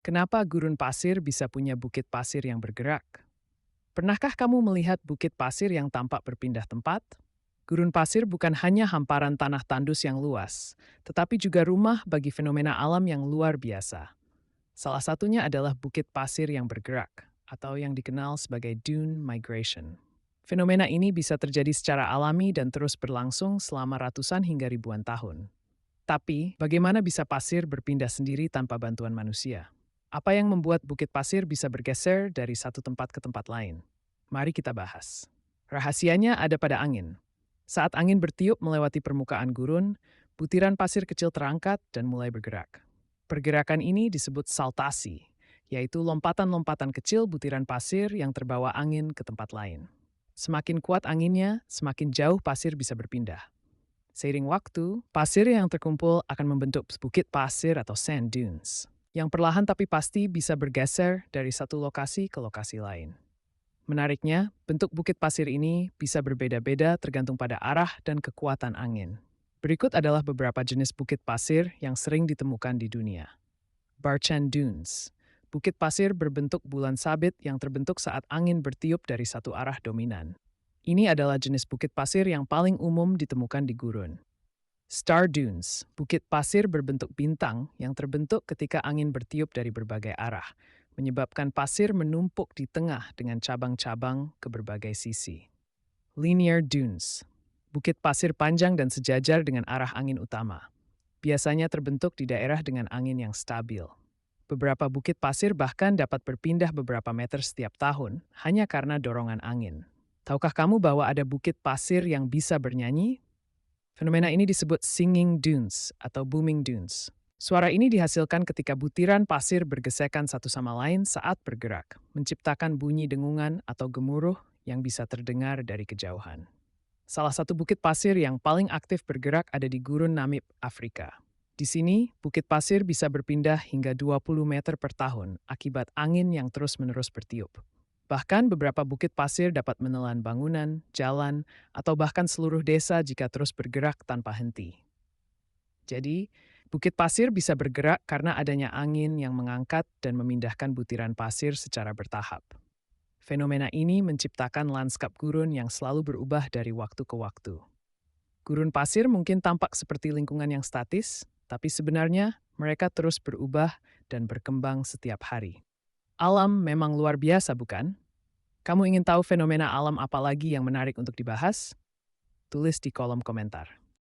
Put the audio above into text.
Kenapa gurun pasir bisa punya bukit pasir yang bergerak? Pernahkah kamu melihat bukit pasir yang tampak berpindah tempat? Gurun pasir bukan hanya hamparan tanah tandus yang luas, tetapi juga rumah bagi fenomena alam yang luar biasa. Salah satunya adalah bukit pasir yang bergerak, atau yang dikenal sebagai dune migration. Fenomena ini bisa terjadi secara alami dan terus berlangsung selama ratusan hingga ribuan tahun. Tapi, bagaimana bisa pasir berpindah sendiri tanpa bantuan manusia? Apa yang membuat bukit pasir bisa bergeser dari satu tempat ke tempat lain? Mari kita bahas. Rahasianya ada pada angin. Saat angin bertiup melewati permukaan gurun, butiran pasir kecil terangkat dan mulai bergerak. Pergerakan ini disebut saltasi, yaitu lompatan-lompatan kecil butiran pasir yang terbawa angin ke tempat lain. Semakin kuat anginnya, semakin jauh pasir bisa berpindah. Seiring waktu, pasir yang terkumpul akan membentuk bukit pasir atau sand dunes, yang perlahan tapi pasti bisa bergeser dari satu lokasi ke lokasi lain. Menariknya, bentuk bukit pasir ini bisa berbeda-beda tergantung pada arah dan kekuatan angin. Berikut adalah beberapa jenis bukit pasir yang sering ditemukan di dunia. Barchan Dunes, bukit pasir berbentuk bulan sabit yang terbentuk saat angin bertiup dari satu arah dominan. Ini adalah jenis bukit pasir yang paling umum ditemukan di gurun. Star Dunes, bukit pasir berbentuk bintang yang terbentuk ketika angin bertiup dari berbagai arah, menyebabkan pasir menumpuk di tengah dengan cabang-cabang ke berbagai sisi. Linear Dunes, bukit pasir panjang dan sejajar dengan arah angin utama. Biasanya terbentuk di daerah dengan angin yang stabil. Beberapa bukit pasir bahkan dapat berpindah beberapa meter setiap tahun hanya karena dorongan angin. Tahukah kamu bahwa ada bukit pasir yang bisa bernyanyi? Fenomena ini disebut singing dunes atau booming dunes. Suara ini dihasilkan ketika butiran pasir bergesekan satu sama lain saat bergerak, menciptakan bunyi dengungan atau gemuruh yang bisa terdengar dari kejauhan. Salah satu bukit pasir yang paling aktif bergerak ada di Gurun Namib, Afrika. Di sini, bukit pasir bisa berpindah hingga 20 meter per tahun akibat angin yang terus-menerus bertiup. Bahkan beberapa bukit pasir dapat menelan bangunan, jalan, atau bahkan seluruh desa jika terus bergerak tanpa henti. Jadi, bukit pasir bisa bergerak karena adanya angin yang mengangkat dan memindahkan butiran pasir secara bertahap. Fenomena ini menciptakan lanskap gurun yang selalu berubah dari waktu ke waktu. Gurun pasir mungkin tampak seperti lingkungan yang statis, tapi sebenarnya mereka terus berubah dan berkembang setiap hari. Alam memang luar biasa, bukan? Kamu ingin tahu fenomena alam apa lagi yang menarik untuk dibahas? Tulis di kolom komentar.